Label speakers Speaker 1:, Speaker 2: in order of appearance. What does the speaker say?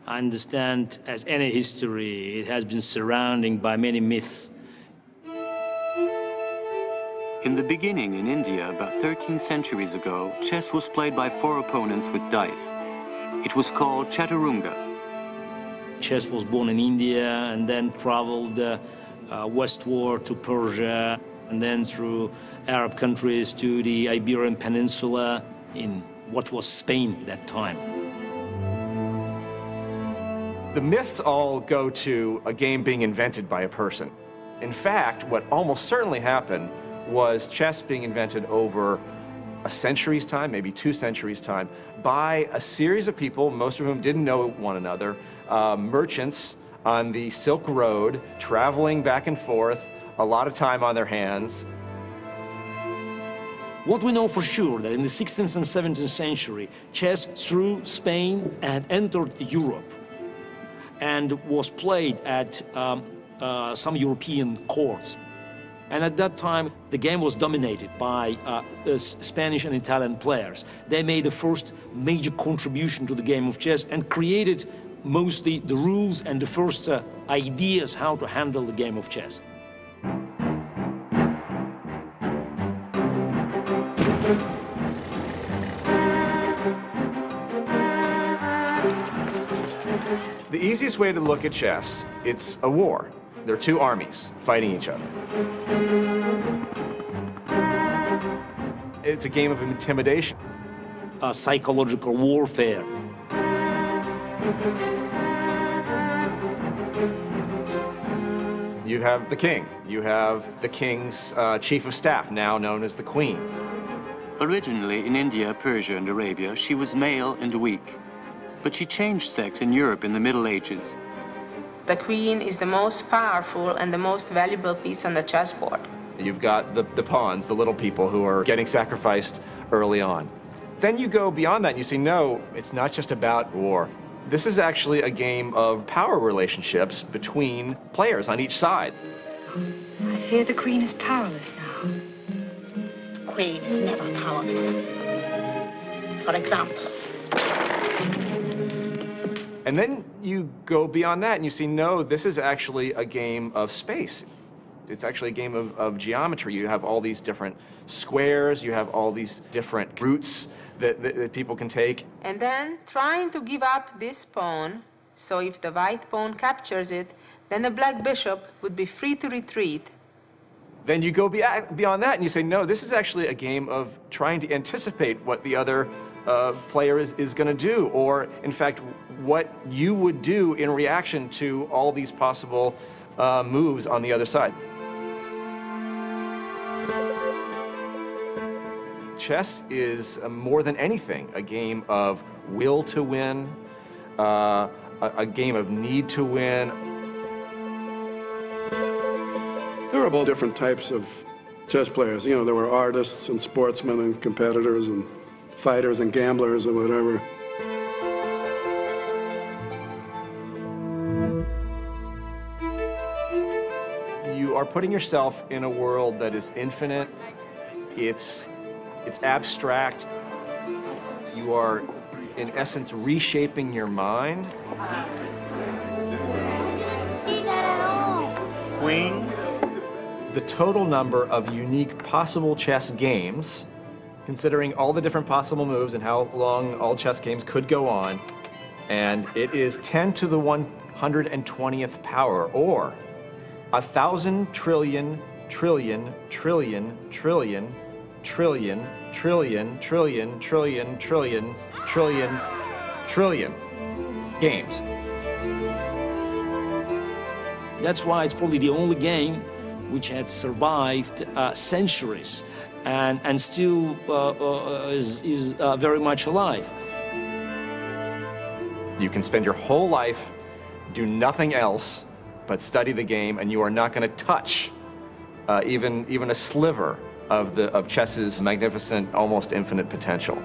Speaker 1: I understand, as any history, it has been surrounded by many myths.
Speaker 2: In the beginning, in India, about 13 centuries ago, chess was played by 4 opponents with dice. It was called Chaturanga.
Speaker 1: Chess was born in India and then traveled westward to Persia, and then through Arab countries to the Iberian Peninsula in what was Spain at that time.
Speaker 3: The myths all go to a game being invented by a person. In fact, what almost certainly happened was chess being invented over a century's time, maybe 2 centuries' time, by a series of people, most of whom didn't know one another, merchants on the Silk Road, traveling back and forth, a lot of time on their hands.
Speaker 1: What we know for sure that in the 16th and 17th century, chess through Spain had entered Europe and was played at some European courts. And at that time, the game was dominated by Spanish and Italian players. They made the first major contribution to the game of chess and created mostly the rules and the first ideas how to handle the game of chess.
Speaker 3: The easiest way to look at chess, it's a war. There are 2 armies fighting each other. It's a game of intimidation.
Speaker 1: Psychological warfare.
Speaker 3: You have the king. You have the king's chief of staff, now known as the queen.
Speaker 2: Originally, in India, Persia, and Arabia, she was male and weak. But she changed sex in Europe in the Middle Ages.
Speaker 4: The queen is the most powerful and the most valuable piece on the chessboard.
Speaker 3: You've got the pawns, the little people who are getting sacrificed early on. Then you go beyond that and you say, no, it's not just about war. This is actually a game of power relationships between players on each side.
Speaker 5: I fear the queen is powerless now.
Speaker 6: The queen is never powerless. For example.
Speaker 3: And then you go beyond that and you see, no, this is actually a game of space. It's actually a game of geometry. You have all these different squares, you have all these different routes that people can take.
Speaker 4: And then trying to give up this pawn, so if the white pawn captures it, then the black bishop would be free to retreat.
Speaker 3: Then you go beyond that and you say, no, this is actually a game of trying to anticipate what the other player is going to do, or in fact, what you would do in reaction to all these possible moves on the other side. Chess is, more than anything, a game of will to win, a game of need to win.
Speaker 7: There are all different types of chess players. You know, there were artists and sportsmen and competitors and fighters and gamblers or whatever.
Speaker 3: You are putting yourself in a world that is infinite. It's abstract. You are, in essence, reshaping your mind.
Speaker 6: I didn't see that at all.
Speaker 3: Queen. The total number of unique possible chess games, considering all the different possible moves and how long all chess games could go on, and it is 10 to the 120th power, or 1,000 trillion, trillion, trillion, trillion, trillion, trillion, trillion, trillion, trillion, trillion, trillion games.
Speaker 1: That's why it's probably the only game which had survived centuries and still is very much alive.
Speaker 3: You can spend your whole life, do nothing else but study the game, and you are not going to touch even a sliver of chess's magnificent, almost infinite potential.